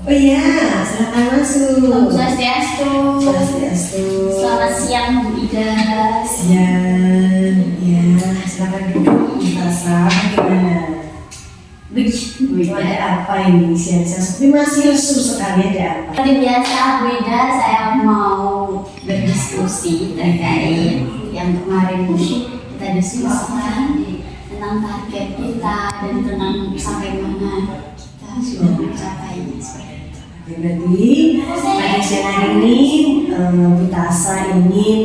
Oh iya, silakan masuk. Om Swastiastu. Swastiastu. Selamat siang Bu Ida. Siang, ya silakan duduk. Tasa, bagaimana? Bu Ada Ida. apa ini siang-siang? Tapi masih lesu sekali, ada apa? Seperti biasa Bu Ida, saya mau berdiskusi terkait yang kemarin kita diskusikan tentang target kita dan tentang sampai mana kita sudah mencapainya. Ya, berarti pada siang hari ini Bu Tasa ingin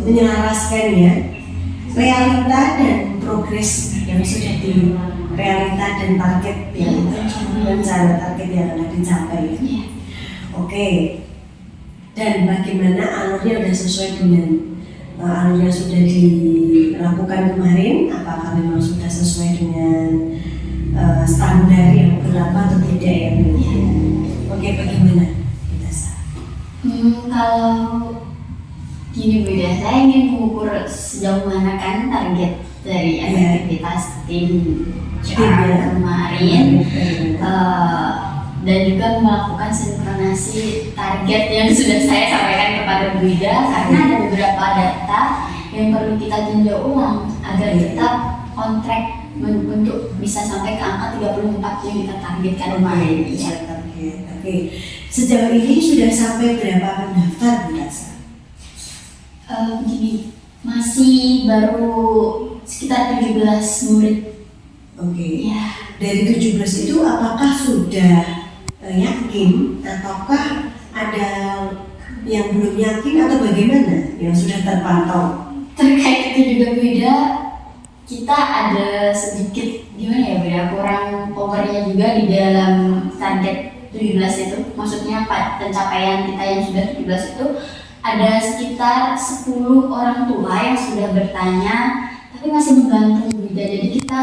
menyelaraskan ya realita dan progres yang sudah di realita dan target yang rencana target yang akan dicapai. Iya. Oke. Dan bagaimana alurnya sudah sesuai dengan alur yang sudah dilakukan kemarin? Apakah memang sudah sesuai dengan standar yang berlaku atau tidak ya? Oke, bagaimana kita Kalau gini Bu Ida, saya ingin mengukur sejauh mana kan target dari aktivitas tim CR kemarin dan juga melakukan sinkronasi target yang sudah saya sampaikan kepada Bu Ida, karena ada beberapa data yang perlu kita tinjau ulang agar tetap on track untuk bisa sampai ke angka 34 yang kita targetkan kemarin. Oke. Sejauh ini sudah sampai berapa pendaftar Bu Tasa? Begini, masih baru sekitar 17 murid. Oke. Ya. Dari 17 itu apakah sudah yakin ataukah ada yang belum yakin atau bagaimana yang sudah terpantau? Terkait itu juga Bu Ida, kita ada sedikit gimana ya Bu Ida, kurang powernya juga di dalam target 17 itu. Maksudnya pencapaian kita yang sudah 17 itu ada sekitar 10 orang tua yang sudah bertanya tapi masih menggantung Bu Ida. Jadi kita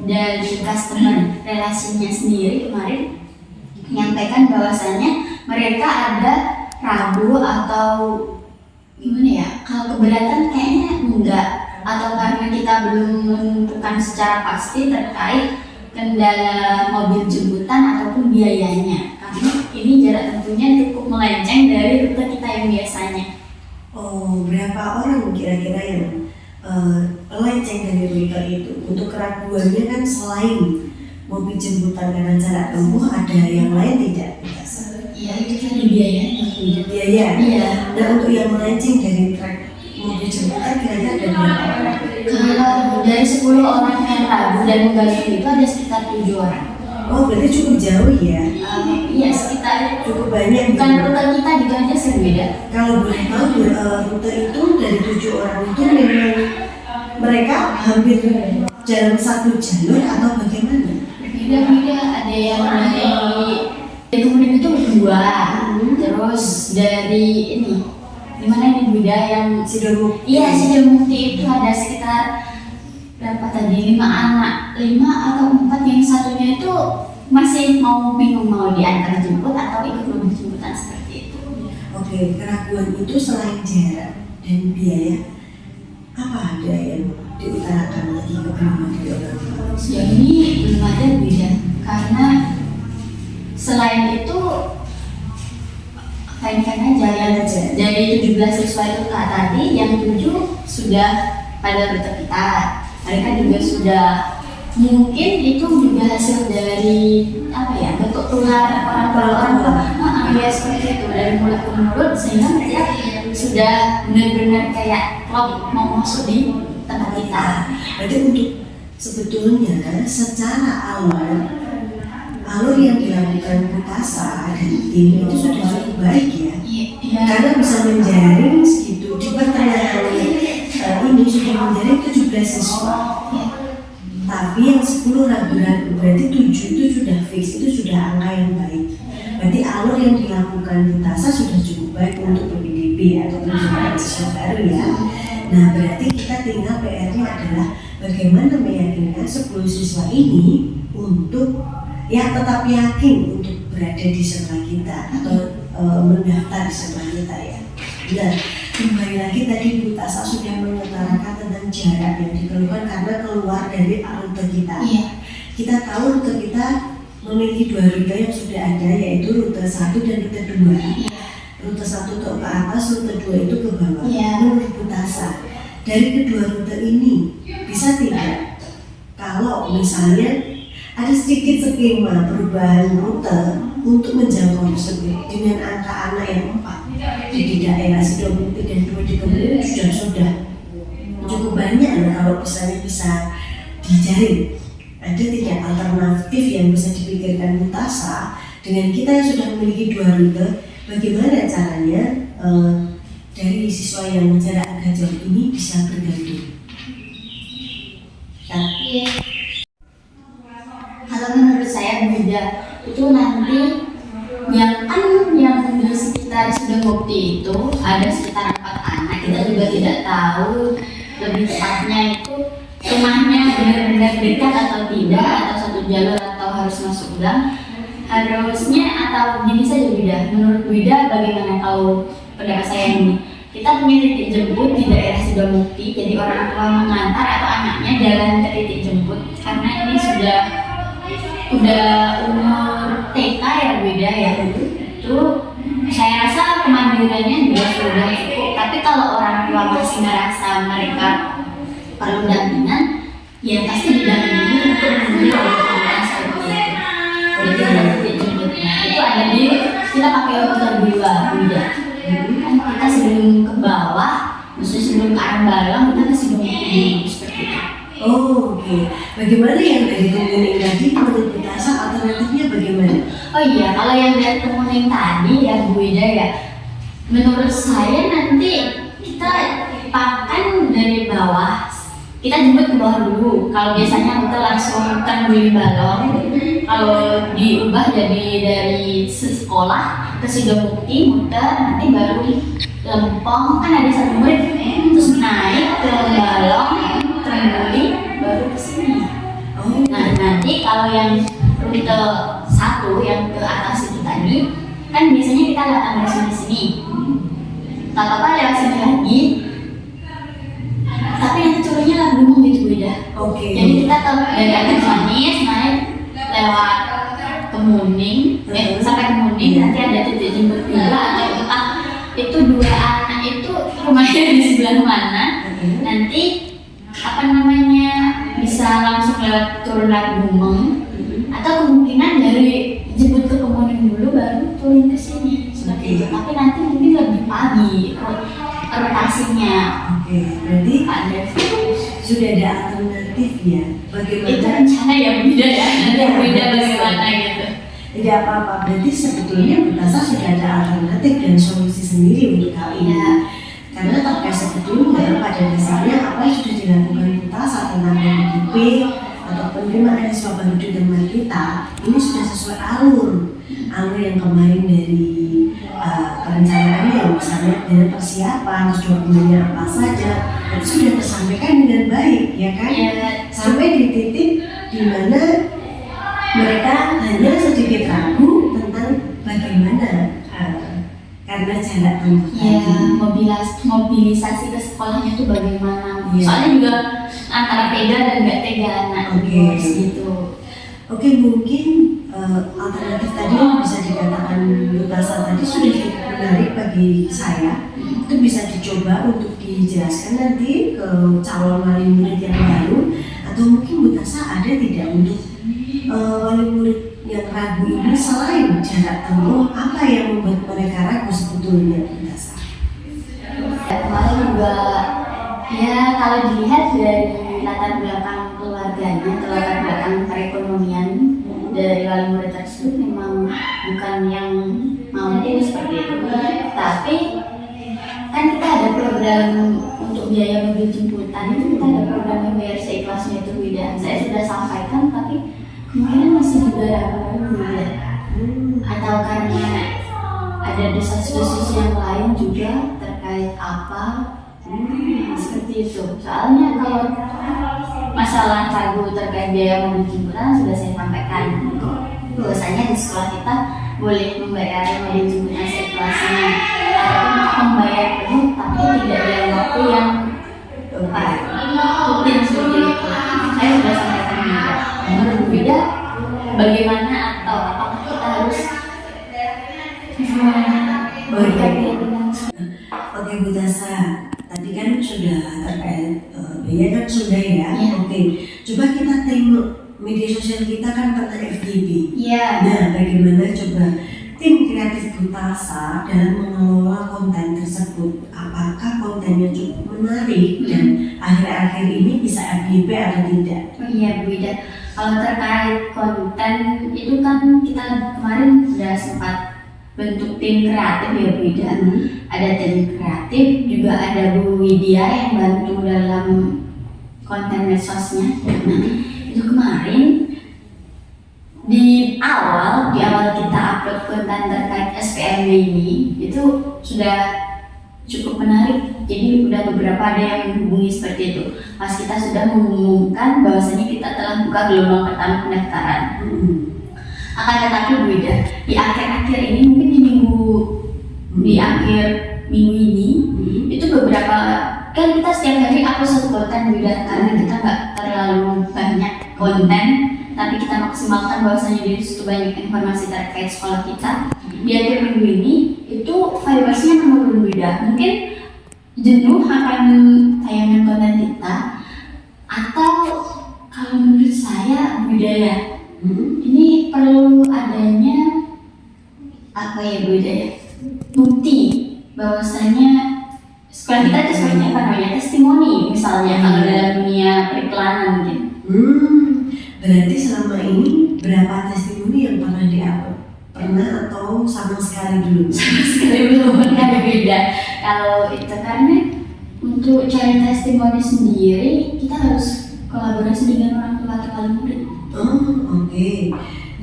dari customer relasinya sendiri kemarin menyampaikan bahwasannya mereka ada ragu atau gimana ya, kalau keberatan kayaknya enggak, atau karena kita belum menentukan secara pasti terkait kendala mobil jemputan ataupun biayanya, karena ini jarak tempuhnya cukup melenceng dari rute kita yang biasanya. Oh, berapa orang kira-kira yang melenceng dari rute itu? Untuk keraguannya kan selain mobil jemputan karena jarak tempuh, ada yang lain tidak? Iya, itu kan biayanya. Biaya. Iya. Nah, untuk yang melenceng dari trek mobil jemputan kira-kira ada berapa orang? Kalau dari 10 orang yang ragu dan menggantung itu ada sekitar 7 orang. Oh, berarti cukup jauh ya? Iya, sekitar Cukup banyak. bukan rute kita gitu aja sih beda. Kalau boleh tahu, rute itu dari 7 orang itu memang mereka hampir jalan satu jalur atau bagaimana? Beda-beda, ada yang dari kemudian itu 2, terus dari ini gimana ini beda yang Sidomukti. Iya, Sidomukti itu ada sekitar berapa tadi, 5 anak, 5 atau 4, yang satunya itu masih mau bingung mau diantar jemput atau ikut mobil jemputan seperti itu. Oke, keraguan itu selain jarak dan biaya, apa ada yang diutarakan lagi kebingungan dari orang tua? Sejauh ini belum ada beda, karena selain itu fine-fine aja. Dari 17 siswa itu tadi, yang 7 sudah pada rute kita. Mereka juga sudah, mungkin itu juga hasil dari apa ya, bentuk tular orang tua. Ya seperti itu, dari mulut ke mulut, sehingga mereka sudah benar-benar kayak klop mau masuk di tempat kita. Jadi untuk sebetulnya secara alur yang dilakukan Bu Tasa dan tim itu sudah cukup baik ya. Iya. Karena bisa menjaring segitu di pertengahan ini sudah menjaring 17 siswa. Tapi yang 10 ragu-ragu, berarti 7 itu sudah fix, itu sudah angka yang baik. Berarti alur yang dilakukan Bu Tasa sudah cukup baik untuk PPDB atau penjualan siswa baru ya. Nah, berarti kita tinggal PR-nya adalah bagaimana meyakinkan 10 siswa ini untuk ya tetap yakin untuk berada di sekolah kita atau mendaftar di sekolah kita ya. Nah, kembali lagi tadi Bu Tasa sudah mengutarakan tentang jarak yang diperlukan karena keluar dari rute kita. Iya. Kita tahu rute kita memiliki dua rute yang sudah ada, yaitu rute 1 dan rute 2. Rute 1 itu ke atas, rute 2 itu ke bawah. Menurut Bu Tasa, dari kedua rute ini bisa tidak kalau misalnya ada sedikit skema perubahan rute untuk menjangkau tersebut dengan angka anak yang 4 di daerah Sidomukti dan 2 di Kebumen sudah cukup banyak kalau misalnya bisa dijaring. Ada tidak alternatif yang bisa dipikirkan Bu Tasa dengan kita yang sudah memiliki dua rute, bagaimana caranya dari siswa yang jarak agak jauh ini bisa bergabung? Kalau menurut saya beda itu nanti yang di sekitar Sidomukti itu ada sekitar 4 anak, kita juga tidak tahu lebih tepatnya itu rumahnya benar-benar dekat atau tidak, atau satu jalur atau harus masuk gang. Harusnya atau gini saja Wida, menurut Wida bagaimana kalau pendapat saya ini, kita punya titik jemput di daerah Sidomukti, jadi orang tua mengantar atau anaknya jalan ke titik jemput, karena ini sudah umur TK ya Wida ya, itu saya rasa kemandiriannya juga sudah cukup. Tapi kalau orang tua masih merasa mereka perlu dampingan, ya pasti didampingi untuk menuju kebutuhan seperti itu. Jadi ada titik jemputnya itu ada di, kita pakai rute 2 Wida. Kan kita sebelum ke bawah, maksudnya sebelum ke arah Balong, kita ke Sidomukti seperti itu. Oh, oke. Bagaimana yang dari Kemuning tadi menurut Bu Tasa alternatifnya bagaimana? Oh iya, kalau yang dari Kemuning tadi ya Bu Ida ya, menurut saya nanti kita pakan dari bawah, kita jemput ke bawah dulu. Kalau biasanya kita langsung Tangguli Balong, kalau diubah jadi dari sekolah ke Sidomukti muter, nanti baru Lempong, kan ada satu murid, terus naik ke Balong, Tangguli, baru ke sini. Nah nanti kalau yang rute 1 yang ke atas itu tadi, kan biasanya kita datang dari sini. Tak apa-apa lewat sini lagi, tapi nanti turunnya lah Gunung gitu Wida. Oke. Jadi kita dari Atas Manis naik lewat Kemuning, sampai Kemuning nanti ada titik jemput juga, atau entah itu 2 anak itu rumahnya di sebelah mana. Nanti apa namanya bisa langsung lewat turun lagi Gumeng, atau kemungkinan dari jemput ke Kemuning dulu baru turun ke sini seperti itu. Tapi nanti mungkin lebih pagi rotasinya. Oke, berarti ada sudah ada alternatif ya. Bagaimana? Itu rencana yang beda ya, nanti beda bagaimana gitu. Tidak apa-apa, berarti sebetulnya Bu Tasa sudah ada alternatif dan solusi sendiri untuk hal ini. Karena terkait sebetulnya pada dasarnya apa yang sudah dilakukan Bu Tasa tentang PDP atau penerimaan siswa baru di teman kita ini sudah sesuai alur yang kemarin dari perencanaannya, misalnya dengan persiapan, terus dokumennya apa saja, itu sudah tersampaikan dengan baik, ya kan? Sampai di titik di mana mereka hanya sedikit ragu tentang bagaimana karena jarak tempuh tadi. Mobilisasi ke sekolahnya itu bagaimana? Soalnya juga antara tega dan nggak tega anak gitu. Oke, mungkin alternatif tadi yang bisa dikatakan Bu Tasa tadi sudah cukup menarik bagi saya. Itu bisa dicoba untuk dijelaskan nanti ke calon wali murid yang baru, atau mungkin Bu Tasa ada tidak untuk wali murid yang ragu ini selain jarak tempuh, apa yang membuat mereka ragu sebetulnya Bu Tasa? Kemarin juga ya kalau dilihat dari latar belakang keluarganya, latar belakang perekonomian dari wali murid tersebut memang bukan yang mampu seperti itu. Tapi kan kita ada program untuk biaya mobil jemputan, itu kita ada program yang bayar seikhlasnya itu Wida. Saya sudah sampaikan, tapi kemungkinan masih juga ragu ya. Atau karena ada desas-desus yang lain juga terkait apa seperti itu. Soalnya kalau masalah ragu terkait biaya mobil jemputan sudah saya sampaikan, bahwasanya di sekolah kita boleh membayar mobil jemputan seikhlasnya ataupun membayar penuh, tapi tidak dalam waktu yang rutin seperti itu. Saya sudah sampaikan juga. Menurut Wida bagaimana atau apakah kita harus berikan Oke Bu Tasa, tadi kan sudah terkait biaya kan sudah ya. Iya. Oke, coba kita tengok media sosial kita kan pernah FYP. ya Nah, bagaimana coba tim kreatif Bu Tasa dalam mengelola konten tersebut? Apakah kontennya cukup menarik dan akhir-akhir ini bisa FYP atau tidak? Oh iya Bu Ida, kalau terkait konten itu kan kita kemarin sudah sempat bentuk tim kreatif ya Bu Ida. Ada tim kreatif, juga ada Bu Widya yang bantu dalam konten medsosnya. Nah, itu kemarin di awal kita upload konten terkait SPMB ini itu sudah cukup menarik. Jadi udah beberapa ada yang menghubungi seperti itu. Pas kita sudah mengumumkan bahwasanya kita telah buka gelombang pertama pendaftaran. Akan tetapi Bu Ida, di akhir-akhir ini mungkin di akhir minggu ini itu beberapa kan kita setiap hari upload satu konten Bu Ida, karena kita nggak terlalu banyak konten, tapi kita maksimalkan bahwasanya di situ banyak informasi terkait sekolah kita. Di akhir minggu ini itu viewersnya menurun Bu Ida. Mungkin jenuh akan tayangan konten kita, atau kalau menurut saya Bu Ida ya, ini perlu adanya apa ya Bu Ida ya, bukti bahwasanya sekolah kita itu sebenarnya apa namanya, testimoni misalnya kalau dalam dunia periklanan mungkin. Berarti selama ini berapa testimoni yang pernah di-upload? Pernah atau sama sekali belum? Sama sekali belum pernah beda. Kalau itu karena untuk cari testimoni sendiri kita harus kolaborasi dengan orang tua atau wali murid. Oke.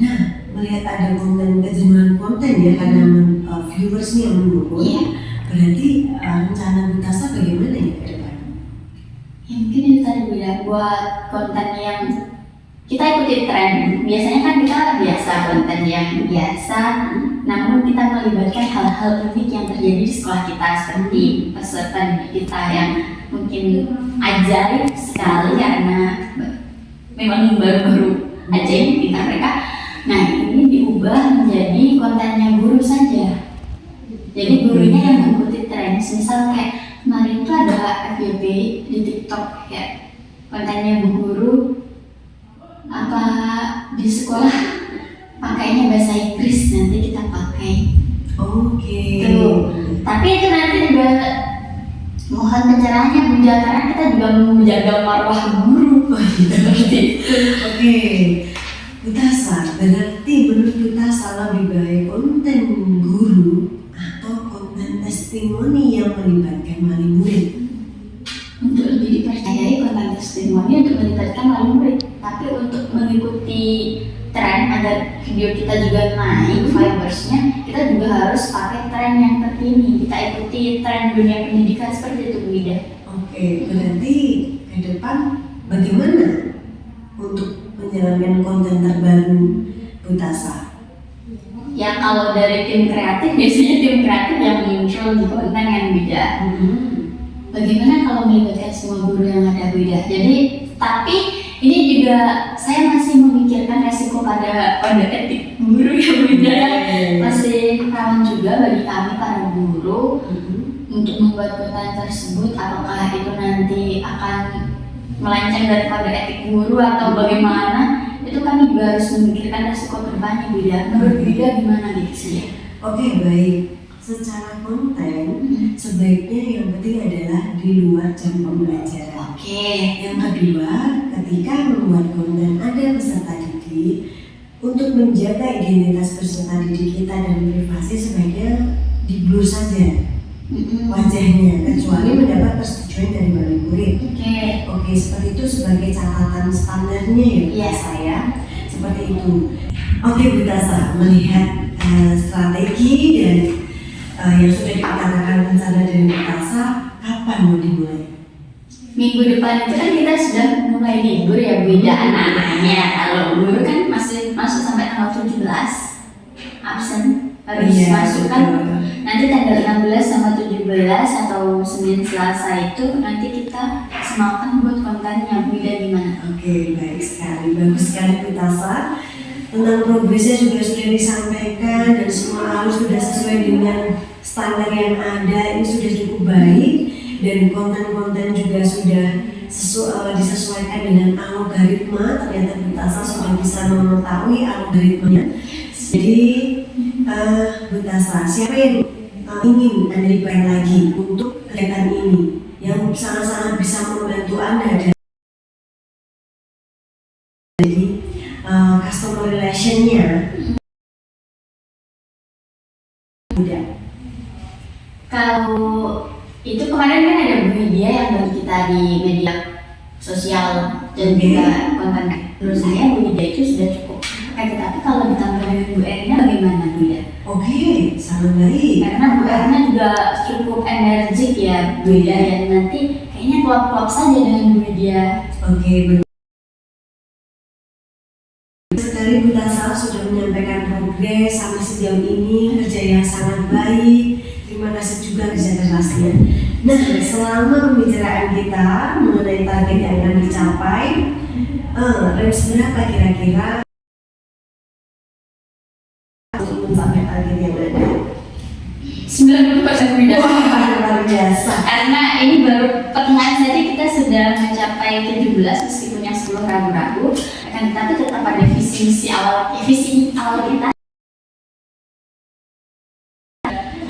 Nah, melihat ada kejenuhan konten ya karena viewersnya yang menurun. Iya. Berarti rencana Bu Tasa bagaimana ya ke depan? Ya mungkin itu tadi beda buat konten yang kita ikuti tren. Biasanya kan kita biasa konten yang biasa, namun kita melibatkan hal-hal unik yang terjadi di sekolah kita, seperti peserta didik kita yang mungkin ajaib sekali karena memang baru-baru ajaib kita mereka. Nah, ini diubah menjadi kontennya guru saja. Jadi gurunya yang mengikuti tren. Misal kayak kemarin itu ada FYP di TikTok kayak kontennya Bu Guru apa di sekolah pakainya bahasa Inggris, nanti kita pakai. Oke. Tuh. Tapi itu nanti juga mohon pencerahannya Bu Ida, karena kita juga mau menjaga marwah guru. Seperti itu. Oke. Bu Tasa, berarti menurut Bu Tasa lebih baik konten guru atau konten testimoni yang melibatkan wali murid? Untuk lebih dipercayai konten testimoni untuk melibatkan wali murid, tapi untuk mengikuti tren agar video kita juga naik viewersnya, kita juga harus pakai tren yang terkini. Kita ikuti tren dunia pendidikan seperti itu Bu Ida. Oke, berarti ke depan bagaimana untuk menjalankan konten terbaru Bu Tasa? Ya kalau dari tim kreatif, biasanya tim kreatif yang muncul di konten yang beda. Bagaimana kalau melibatkan semua guru yang ada Bu Ida? Jadi, tapi ini juga saya masih memikirkan resiko pada kode etik guru ya Bu Ida. Masih rawan juga bagi kami para guru untuk membuat konten tersebut. Apakah itu nanti akan melenceng dari kode etik guru atau bagaimana? Itu kami juga harus memikirkan resiko kedepannya Bu Ida. Menurut Bu Ida gimana gitu sih? Oke, baik. Secara konten, sebaiknya yang penting adalah di luar jam pembelajaran. Oke. Yang kedua, ketika membuat konten ada peserta didik, untuk menjaga identitas peserta didik kita dan privasi sebaiknya di-blur saja wajahnya, kecuali mendapat persetujuan dari wali murid. Oke, seperti itu sebagai catatan standarnya ya Bu Tasa ya. Seperti itu. Oke Bu Tasa, melihat strategi dan yang sudah dikatakan rencana dari Bu Tasa, kapan mau dimulai? Minggu depan itu kan kita sudah mulai libur ya Bu Ida, anak-anaknya. Kalau guru kan masih masuk sampai tanggal 17 absen harus masuk kan. Nanti tanggal 16 sama 17 atau Senin Selasa itu nanti kita semakan buat kontennya Bu Ida gimana? Oke, baik sekali, bagus sekali Bu Tasa. tentang progresnya juga sudah disampaikan dan semua alur sudah sesuai dengan standar yang ada, ini sudah cukup baik dan konten-konten juga sudah disesuaikan dengan algoritma. Ternyata Bu Tasya sudah bisa mengetahui algoritmanya. Jadi Bu Tasya, siapa yang ingin Anda libatkan lagi untuk kegiatan ini yang sangat-sangat bisa membantu Anda dari customer relation-nya? Udah. Kalau itu kemarin kan ada Bu Widya yang bagi kita di media sosial dan juga konten. Menurut saya Bu Widya itu sudah cukup. Tetapi kalau ditambah dengan Bu Erna bagaimana Bu Widya? Oke, sangat baik. Karena Bu Erna juga cukup energik ya Bu Widya, yang nanti kayaknya klop-klop saja dengan Bu Widya. Oke, benar. Sekali Bu Tasya sudah menyampaikan progres sampai sejauh ini, kerja yang sangat baik. Terima kasih juga kerja kerasnya. Nah, selama pembicaraan kita mengenai target yang akan dicapai, range berapa kira-kira untuk mencapai target yang ada? 90% Bu Widya. Wah, luar biasa. Karena ini baru pertengahan saja kita sudah mencapai 17, meskipun yang 10 ragu-ragu. Akan tetapi tetap ada visi awal kita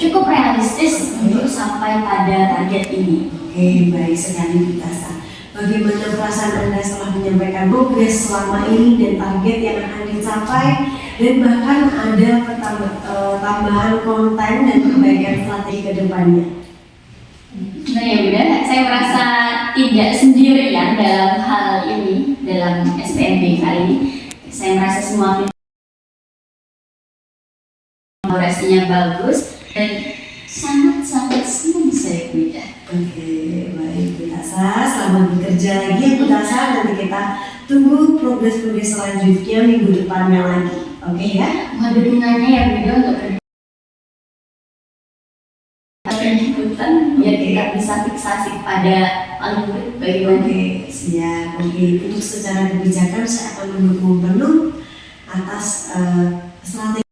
cukup realistis untuk sampai pada target ini. Oke, baik sekali Bu Tasya. Bagaimana perasaan Anda setelah menyampaikan progres selama ini dan target yang akan dicapai, dan bahkan ada tambahan konten dan perbaikan strategi ke depannya? Nah ya udah, saya merasa tidak sendirian dalam hal ini, dalam SPMB kali ini. Saya merasa semua kolaborasinya bagus dan sangat-sangat senang saya Bu Widya. Oke, baik Bu Tasya, selamat bekerja lagi Bu Tasya. Nanti kita tunggu progres-progres selanjutnya minggu depannya lagi. Oke ya? Mohon dukungannya ya Bu Widya untuk penjemputan biar kita bisa fiksasi pada paling murid bagaimana. Oke, siap. Oke, untuk secara kebijakan saya akan mendukung penuh atas strategi